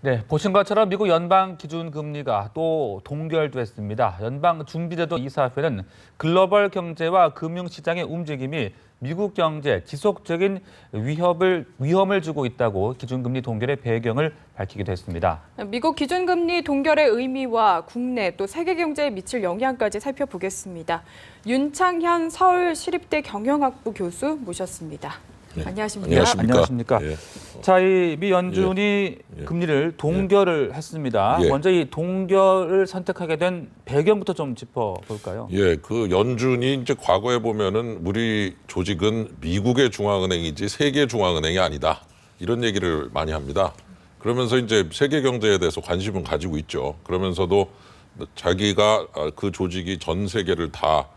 네, 보신 것처럼 미국 연방 기준금리가 또 동결됐습니다. 연방준비제도 이사회는 글로벌 경제와 금융시장의 움직임이 미국 경제에 지속적인 위험을 주고 있다고 기준금리 동결의 배경을 밝히기도 했습니다. 미국 기준금리 동결의 의미와 국내 또 세계 경제에 미칠 영향까지 살펴보겠습니다. 윤창현 서울시립대 경영학부 교수 모셨습니다. 네. 안녕하십니까? 안녕하십니까? 예. 자, 이 미 연준이 금리를 동결을 했습니다. 예. 먼저 이 동결을 선택하게 된 배경부터 좀 짚어볼까요? 예, 그 연준이 이제 과거에 보면은 우리 조직은 미국의 중앙은행이지 세계 중앙은행이 아니다. 이런 얘기를 많이 합니다. 그러면서 이제 세계 경제에 대해서 관심은 가지고 있죠. 그러면서도 자기가 그 조직이 전 세계를 다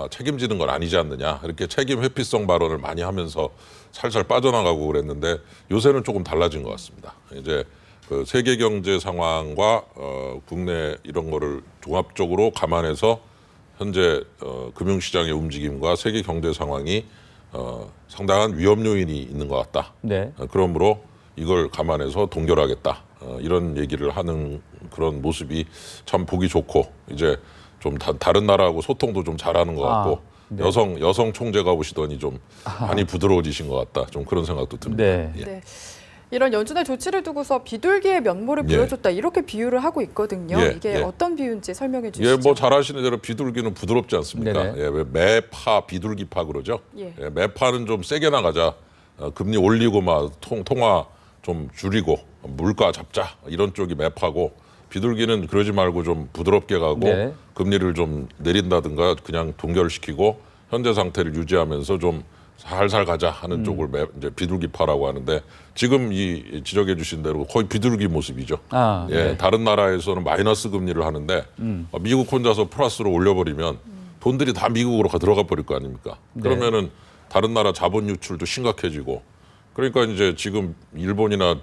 책임지는 건 아니지 않느냐. 이렇게 책임 회피성 발언을 많이 하면서 살살 빠져나가고 그랬는데 요새는 조금 달라진 것 같습니다. 이제 그 세계 경제 상황과 국내 이런 거를 종합적으로 감안해서 현재 금융시장의 움직임과 세계 경제 상황이 상당한 위험 요인이 있는 것 같다. 네. 그러므로 이걸 감안해서 동결하겠다. 이런 얘기를 하는 그런 모습이 참 보기 좋고 이제 좀 다른 나라하고 소통도 좀 잘하는 것 같고 네. 여성 총재가 오시더니 좀 많이 부드러워지신 것 같다. 좀 그런 생각도 듭니다. 네. 예. 네. 이런 연준의 조치를 두고서 비둘기의 면모를 예. 보여줬다 이렇게 비유를 하고 있거든요. 예, 이게 예. 어떤 비유인지 설명해 주시죠. 예, 뭐 잘 아시는 대로 비둘기는 부드럽지 않습니까? 네네. 예, 왜 매파, 비둘기파 그러죠? 예. 예, 매파는 좀 세게 나가자. 금리 올리고 막 통화 좀 줄이고 물가 잡자. 이런 쪽이 매파고 비둘기는 그러지 말고 좀 부드럽게 가고 네. 금리를 좀 내린다든가 그냥 동결시키고 현재 상태를 유지하면서 좀 살살 가자 하는 쪽을 이제 비둘기파라고 하는데 지금 이 지적해 주신 대로 거의 비둘기 모습이죠. 예, 네. 다른 나라에서는 마이너스 금리를 하는데 미국 혼자서 플러스로 올려버리면 돈들이 다 미국으로 들어가 버릴 거 아닙니까? 그러면은 다른 나라 자본 유출도 심각해지고 그러니까 이제 지금 일본이나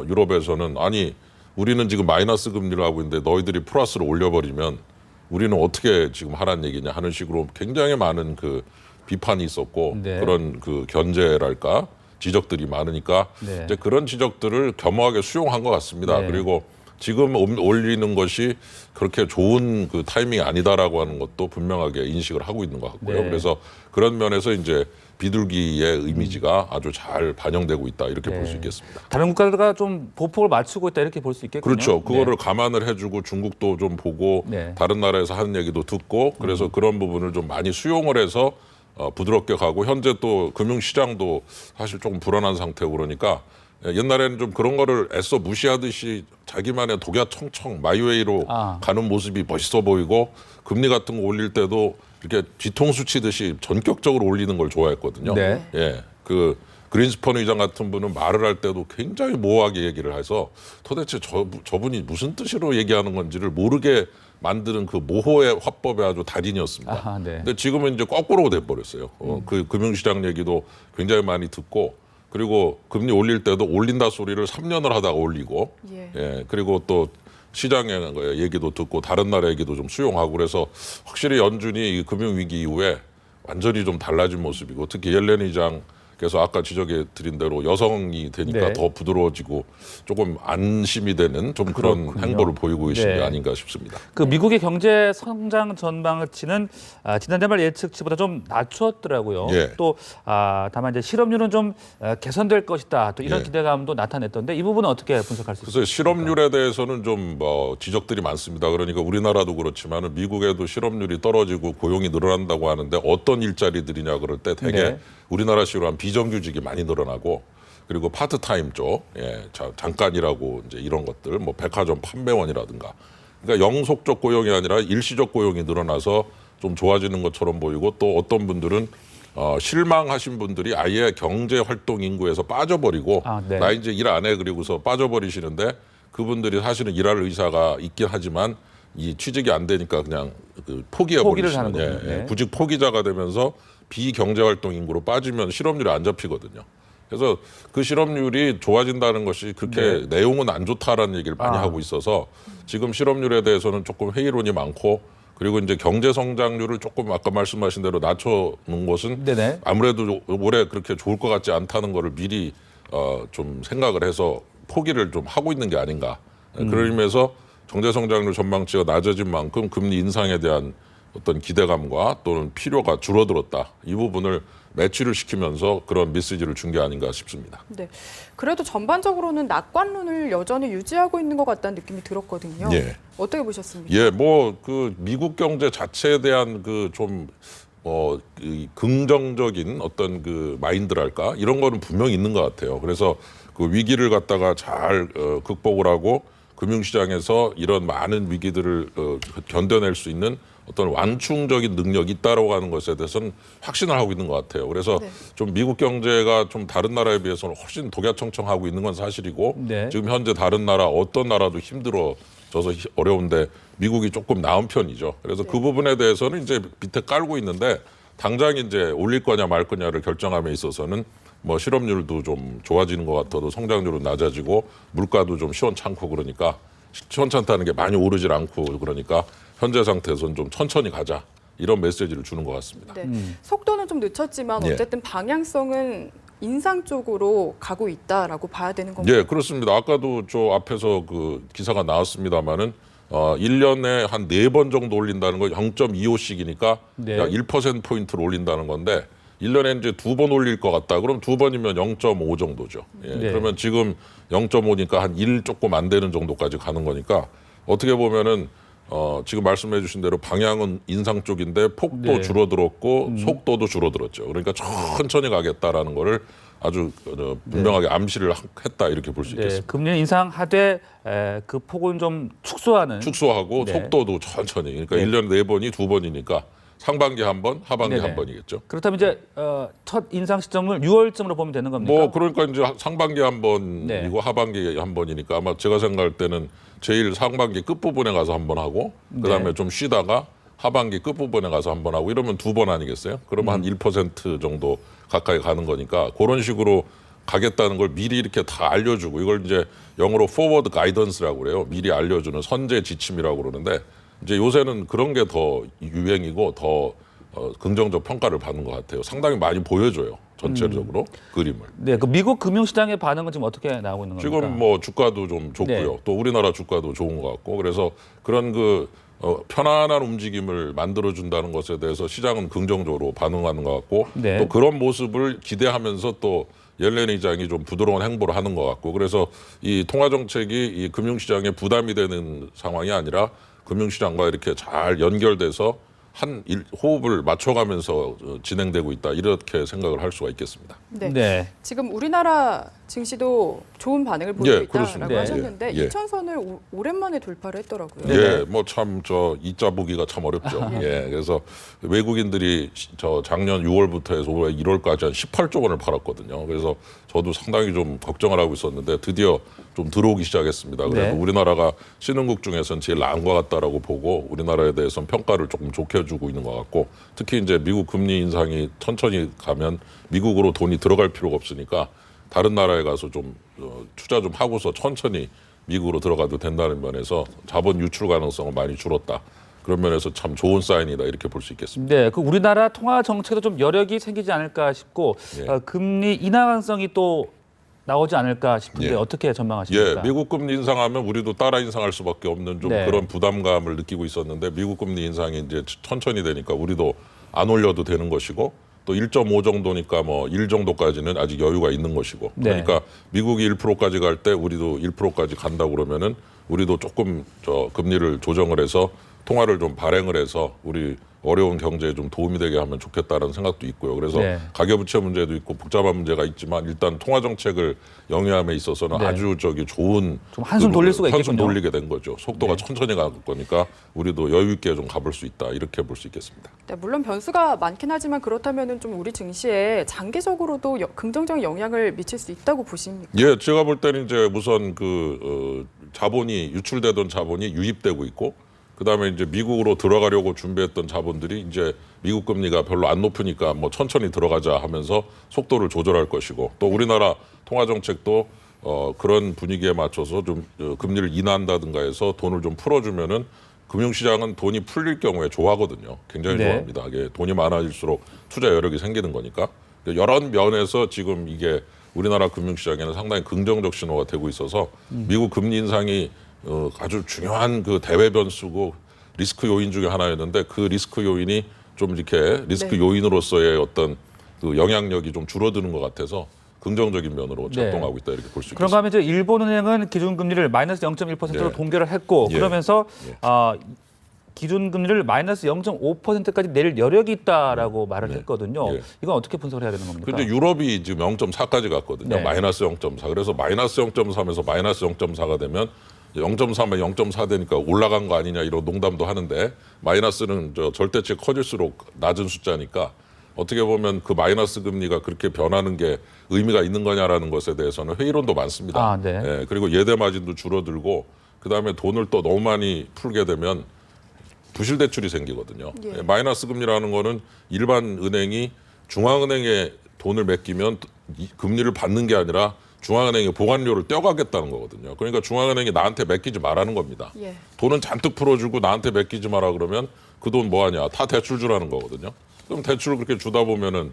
유럽에서는 아니 우리는 지금 마이너스 금리를 하고 있는데 너희들이 플러스로 올려버리면 우리는 어떻게 지금 하라는 얘기냐 하는 식으로 굉장히 많은 그 비판이 있었고 네. 그런 그 견제랄까 지적들이 많으니까 네. 이제 그런 지적들을 겸허하게 수용한 것 같습니다. 네. 그리고 지금 올리는 것이 그렇게 좋은 그 타이밍이 아니다라고 하는 것도 분명하게 인식을 하고 있는 것 같고요. 네. 그래서 그런 면에서 이제 비둘기의 이미지가 아주 잘 반영되고 있다 이렇게 볼 수 있겠습니다. 다른 국가들과 좀 보폭을 맞추고 있다 이렇게 볼 수 있겠군요. 그렇죠. 그거를 네. 감안을 해주고 중국도 좀 보고 네. 다른 나라에서 하는 얘기도 듣고 그래서 그런 부분을 좀 많이 수용을 해서 부드럽게 가고 현재 또 금융시장도 사실 조금 불안한 상태고 그러니까 옛날에는 좀 그런 거를 애써 무시하듯이 자기만의 독야청청 마이웨이로 가는 모습이 멋있어 보이고 금리 같은 거 올릴 때도 이렇게 뒤통수 치듯이 전격적으로 올리는 걸 좋아했거든요. 네. 예, 그 그린스펀 의장 같은 분은 말을 할 때도 굉장히 모호하게 얘기를 해서 도대체 저분이 무슨 뜻으로 얘기하는 건지를 모르게 만드는 그 모호의 화법의 아주 달인이었습니다. 아하, 네. 근데 지금은 이제 거꾸로 돼버렸어요. 그 금융시장 얘기도 굉장히 많이 듣고 그리고 금리 올릴 때도 올린다 소리를 3년을 하다가 올리고 예. 그리고 또 시장의 얘기도 듣고 다른 나라 얘기도 좀 수용하고 그래서 확실히 연준이 이 금융위기 이후에 완전히 좀 달라진 모습이고 특히 옐렌 의장께서 아까 지적해 드린 대로 여성이 되니까 네. 더 부드러워지고 조금 안심이 되는 좀 그런 그렇군요. 행보를 보이고 계신 네. 게 아닌가 싶습니다. 그 미국의 경제 성장 전망치는 지난달 말 예측치보다 좀 낮추었더라고요. 예. 또 다만 이제 실업률은 좀 개선될 것이다. 또 이런 예. 기대감도 나타냈던데 이 부분은 어떻게 분석할 수 그래서 있습니까? 실업률에 대해서는 좀 지적들이 많습니다. 그러니까 우리나라도 그렇지만 미국에도 실업률이 떨어지고 고용이 늘어난다고 하는데 어떤 일자리들이냐 그럴 때 되게 네. 우리나라식으로 한 비정규직이 많이 늘어나고 그리고 파트타임 쪽, 잠깐이라고 이제 이런 것들, 뭐 백화점 판매원이라든가, 그러니까 영속적 고용이 아니라 일시적 고용이 늘어나서 좀 좋아지는 것처럼 보이고 또 어떤 분들은 실망하신 분들이 아예 경제 활동 인구에서 빠져버리고 네. 나 이제 일 안 해 그리고서 빠져버리시는데 그분들이 사실은 일할 의사가 있긴 하지만 이 취직이 안 되니까 그냥 포기를 하는 포기해버리시는 거군요. 네. 구직 포기자가 되면서 비경제 활동 인구로 빠지면 실업률이 안 잡히거든요. 그래서 그 실업률이 좋아진다는 것이 그렇게 내용은 안 좋다라는 얘기를 많이 하고 있어서 지금 실업률에 대해서는 조금 회의론이 많고 그리고 이제 경제 성장률을 조금 아까 말씀하신 대로 낮춰놓은 것은 네네. 아무래도 올해 그렇게 좋을 것 같지 않다는 거를 미리 좀 생각을 해서 포기를 좀 하고 있는 게 아닌가. 그런 의미에서 경제 성장률 전망치가 낮아진 만큼 금리 인상에 대한 어떤 기대감과 또는 필요가 줄어들었다. 이 부분을 매치를 시키면서 그런 메시지를 준 게 아닌가 싶습니다. 네. 그래도 전반적으로는 낙관론을 여전히 유지하고 있는 것 같다는 느낌이 들었거든요. 예. 어떻게 보셨습니까? 예, 뭐 그 미국 경제 자체에 대한 그 좀 긍정적인 어떤 그 마인드랄까 이런 거는 분명히 있는 것 같아요. 그래서 그 위기를 갖다가 잘 극복을 하고 금융시장에서 이런 많은 위기들을 견뎌낼 수 있는 어떤 완충적인 능력이 있다라고 하는 것에 대해서는 확신을 하고 있는 것 같아요. 그래서 네. 좀 미국 경제가 좀 다른 나라에 비해서는 훨씬 독야청청하고 있는 건 사실이고 네. 지금 현재 다른 나라 어떤 나라도 힘들어져서 어려운데 미국이 조금 나은 편이죠. 그래서 그 부분에 대해서는 이제 밑에 깔고 있는데 당장 이제 올릴 거냐 말 거냐를 결정함에 있어서는 뭐 실업률도 좀 좋아지는 것 같아도 성장률은 낮아지고 물가도 좀 시원찮고 그러니까 시원찮다는 게 많이 오르질 않고 그러니까 현재 상태에서는 좀 천천히 가자 이런 메시지를 주는 것 같습니다. 네. 속도는 좀 늦췄지만 예. 어쨌든 방향성은 인상 쪽으로 가고 있다라고 봐야 되는 건가요? 예, 그렇습니다. 아까도 저 앞에서 그 기사가 나왔습니다마는 1년에 한 4번 정도 올린다는 거 0.25씩이니까 네. 약 1%포인트를 올린다는 건데 1년에 이제 2번 올릴 것 같다. 그럼 2번이면 0.5 정도죠. 예, 네. 그러면 지금 0.5니까 한 1 조금 안 되는 정도까지 가는 거니까 어떻게 보면은 지금 말씀해 주신 대로 방향은 인상 쪽인데 폭도 네. 줄어들었고 속도도 줄어들었죠. 그러니까 천천히 가겠다라는 거를 아주 분명하게 암시를 했다 이렇게 볼 수 네, 있겠습니다. 금리 인상하되 그 폭은 좀 축소하는. 축소하고 네. 속도도 천천히. 그러니까 네. 1년에 4번이 2번이니까 상반기 한 번, 하반기 네네. 한 번이겠죠. 그렇다면 이제 첫 인상 시점을 6월쯤으로 보면 되는 겁니까? 뭐 그러니까 이제 상반기 한 번이고 네. 하반기 한 번이니까 아마 제가 생각할 때는 제일 상반기 끝부분에 가서 한 번 하고 그다음에 네. 좀 쉬다가 하반기 끝부분에 가서 한 번 하고 이러면 2번 아니겠어요? 그러면 한 1% 정도 가까이 가는 거니까 그런 식으로 가겠다는 걸 미리 이렇게 다 알려주고 이걸 이제 영어로 forward guidance라고 그래요. 미리 알려주는 선제 지침이라고 그러는데 이제 요새는 그런 게 더 유행이고 더 긍정적 평가를 받는 것 같아요. 상당히 많이 보여줘요. 전체적으로 그림을. 네, 그 미국 금융시장의 반응은 지금 어떻게 나오고 있는 겁니까? 지금 뭐 주가도 좀 좋고요. 네. 또 우리나라 주가도 좋은 것 같고 그래서 그런 그 편안한 움직임을 만들어준다는 것에 대해서 시장은 긍정적으로 반응하는 것 같고 네. 또 그런 모습을 기대하면서 또 옐렌 의장이 좀 부드러운 행보를 하는 것 같고 그래서 이 통화 정책이 이 금융시장에 부담이 되는 상황이 아니라 금융시장과 이렇게 잘 연결돼서 호흡을 맞춰가면서 진행되고 있다 이렇게 생각을 할 수가 있겠습니다. 네. 네. 지금 우리나라 증시도 좋은 반응을 보이고 예, 있다라고 그렇습니다. 하셨는데 예, 예. 2,000선을 오랜만에 돌파를 했더라고요. 예, 뭐 참 저 이자 보기가 참 어렵죠. 예, 그래서 외국인들이 저 작년 6월부터 해서 올해 1월까지 한 18조 원을 팔았거든요. 그래서 저도 상당히 좀 걱정을 하고 있었는데 드디어 좀 들어오기 시작했습니다. 그래도 네. 우리나라가 신흥국 중에서는 제일 나은 것 같다라고 보고 우리나라에 대해서는 평가를 조금 좋게 해주고 있는 것 같고 특히 이제 미국 금리 인상이 천천히 가면 미국으로 돈이 들어갈 필요가 없으니까 다른 나라에 가서 좀 투자 좀 하고서 천천히 미국으로 들어가도 된다는 면에서 자본 유출 가능성은 많이 줄었다. 그런 면에서 참 좋은 사인이다 이렇게 볼 수 있겠습니다. 네, 그 우리나라 통화 정책도 좀 여력이 생기지 않을까 싶고 예. 금리 인하 가능성이 또 나오지 않을까 싶은데 예. 어떻게 전망하십니까? 예, 미국 금리 인상하면 우리도 따라 인상할 수밖에 없는 좀 네. 그런 부담감을 느끼고 있었는데 미국 금리 인상이 이제 천천히 되니까 우리도 안 올려도 되는 것이고 또 1.5 정도니까 뭐 1 정도까지는 아직 여유가 있는 것이고 네. 그러니까 미국이 1%까지 갈 때 우리도 1%까지 간다고 그러면은 우리도 조금 저 금리를 조정을 해서 통화를 좀 발행을 해서 우리 어려운 경제에 좀 도움이 되게 하면 좋겠다는 생각도 있고요. 그래서 네. 가계부채 문제도 있고 복잡한 문제가 있지만 일단 통화 정책을 영위함에 있어서는 네. 아주 좋은 좀 한숨 돌릴 수가 한숨 있겠군요. 돌리게 된 거죠. 속도가 네. 천천히 갈 거니까 우리도 여유 있게 좀 가볼 수 있다 이렇게 볼 수 있겠습니다. 네, 물론 변수가 많긴 하지만 그렇다면은 좀 우리 증시에 장기적으로도 긍정적인 영향을 미칠 수 있다고 보십니까? 예, 제가 볼 때는 이제 우선 그 자본이 유출되던 자본이 유입되고 있고 그다음에 이제 미국으로 들어가려고 준비했던 자본들이 이제 미국 금리가 별로 안 높으니까 뭐 천천히 들어가자 하면서 속도를 조절할 것이고 또 우리나라 통화 정책도 그런 분위기에 맞춰서 좀 금리를 인하한다든가 해서 돈을 좀 풀어주면은 금융시장은 돈이 풀릴 경우에 좋아하거든요. 굉장히 네. 좋아합니다. 이게 돈이 많아질수록 투자 여력이 생기는 거니까 여러 면에서 지금 이게 우리나라 금융시장에는 상당히 긍정적 신호가 되고 있어서 미국 금리 인상이 아주 중요한 그 대외 변수고 리스크 요인 중에 하나였는데 그 리스크 요인이 좀 이렇게 리스크 네. 요인으로서의 어떤 그 영향력이 좀 줄어드는 것 같아서 긍정적인 면으로 네. 작동하고 있다 이렇게 볼 수 그런가 있겠습니다. 하면 이제 일본은행은 기준금리를 마이너스 0.1%로 예. 동결을 했고 예. 그러면서 예. 기준금리를 마이너스 0.5%까지 내릴 여력이 있다라고 말을 네. 했거든요. 예. 이건 어떻게 분석을 해야 되는 겁니까? 근데 유럽이 지금 0.4까지 갔거든요. 네. 마이너스 0.4. 그래서 마이너스 0.3에서 마이너스 0.4가 되면 0.3에 0.4 되니까 올라간 거 아니냐 이런 농담도 하는데 마이너스는 절대치 커질수록 낮은 숫자니까 어떻게 보면 그 마이너스 금리가 그렇게 변하는 게 의미가 있는 거냐라는 것에 대해서는 회의론도 많습니다. 아, 네. 예, 그리고 예대 마진도 줄어들고 그다음에 돈을 또 너무 많이 풀게 되면 부실 대출이 생기거든요. 예. 마이너스 금리라는 거는 일반 은행이 중앙은행에 돈을 맡기면 이 금리를 받는 게 아니라 중앙은행이 보관료를 떼어가겠다는 거거든요. 그러니까 중앙은행이 나한테 맡기지 말라는 겁니다. 예. 돈은 잔뜩 풀어주고 나한테 맡기지 마라 그러면 그 돈 뭐 하냐? 다 대출 주라는 거거든요. 그럼 대출을 그렇게 주다 보면은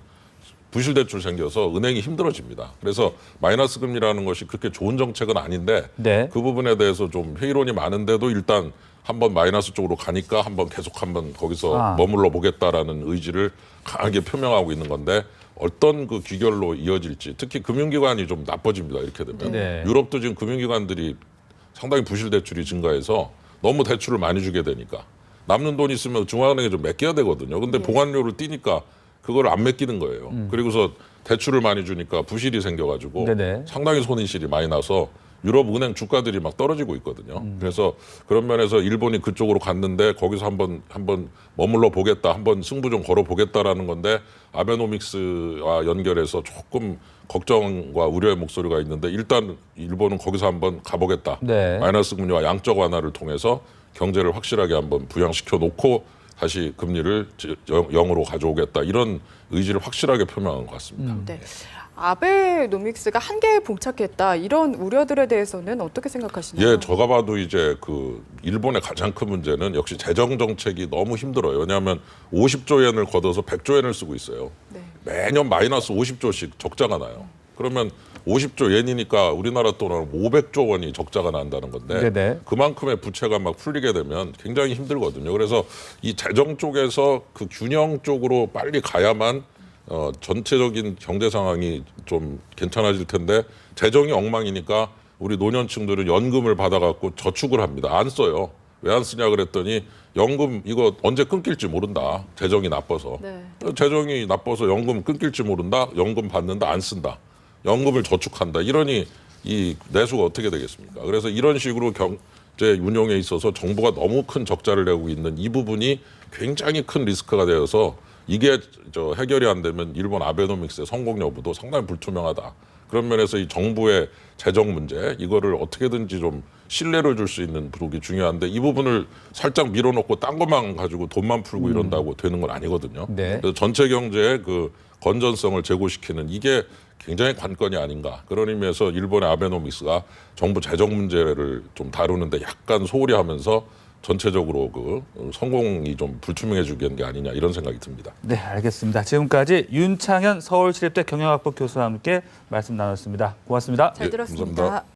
부실 대출 생겨서 은행이 힘들어집니다. 그래서 마이너스 금리라는 것이 그렇게 좋은 정책은 아닌데 네. 그 부분에 대해서 좀 회의론이 많은데도 일단 한번 마이너스 쪽으로 가니까 한번 계속 한번 거기서 머물러 보겠다라는 의지를 강하게 표명하고 있는 건데 어떤 그 귀결로 이어질지 특히 금융기관이 좀 나빠집니다. 이렇게 되면 네. 유럽도 지금 금융기관들이 상당히 부실 대출이 증가해서 너무 대출을 많이 주게 되니까 남는 돈 있으면 중앙은행에 좀 맡겨야 되거든요. 근데 보관료를 띄니까 그걸 안 맡기는 거예요. 그리고서 대출을 많이 주니까 부실이 생겨가지고 네네. 상당히 손실이 많이 나서 유럽 은행 주가들이 막 떨어지고 있거든요. 그래서 그런 면에서 일본이 그쪽으로 갔는데 거기서 한번 머물러 보겠다, 한번 승부 좀 걸어 보겠다라는 건데 아베노믹스와 연결해서 조금 걱정과 우려의 목소리가 있는데 일단 일본은 거기서 한번 가보겠다. 네. 마이너스 금리와 양적 완화를 통해서 경제를 확실하게 한번 부양시켜 놓고 다시 금리를 0으로 가져오겠다 이런 의지를 확실하게 표명한 것 같습니다. 네. 아베노믹스가 한계에 봉착했다 이런 우려들에 대해서는 어떻게 생각하시나요? 예, 제가 봐도 이제 그 일본의 가장 큰 문제는 역시 재정 정책이 너무 힘들어요. 왜냐하면 50조 엔을 걷어서 100조 엔을 쓰고 있어요. 네. 매년 마이너스 50조씩 적자가 나요. 그러면 50조 엔이니까 우리나라 돈으로 500조 원이 적자가 난다는 건데 네네. 그만큼의 부채가 막 풀리게 되면 굉장히 힘들거든요. 그래서 이 재정 쪽에서 그 균형 쪽으로 빨리 가야만 전체적인 경제 상황이 좀 괜찮아질 텐데 재정이 엉망이니까 우리 노년층들은 연금을 받아갖고 저축을 합니다. 안 써요. 왜 안 쓰냐 그랬더니 연금 이거 언제 끊길지 모른다. 재정이 나빠서. 네. 재정이 나빠서 연금 끊길지 모른다. 연금 받는다. 안 쓴다. 연금을 저축한다. 이러니 이 내수가 어떻게 되겠습니까? 그래서 이런 식으로 경제 운용에 있어서 정부가 너무 큰 적자를 내고 있는 이 부분이 굉장히 큰 리스크가 되어서 이게 해결이 안 되면 일본 아베노믹스의 성공 여부도 상당히 불투명하다. 그런 면에서 이 정부의 재정 문제 이거를 어떻게든지 좀 신뢰를 줄 수 있는 부분이 중요한데 이 부분을 살짝 밀어놓고 딴 것만 가지고 돈만 풀고 이런다고 되는 건 아니거든요. 네. 그래서 전체 경제의 그 건전성을 제고시키는 이게 굉장히 관건이 아닌가. 그런 의미에서 일본의 아베노믹스가 정부 재정 문제를 좀 다루는데 약간 소홀히 하면서 전체적으로 그 성공이 좀 불투명해지게 된 게 아니냐 이런 생각이 듭니다. 네, 알겠습니다. 지금까지 윤창현 서울시립대 경영학부 교수와 함께 말씀 나눴습니다. 고맙습니다. 잘 예, 들었습니다. 감사합니다.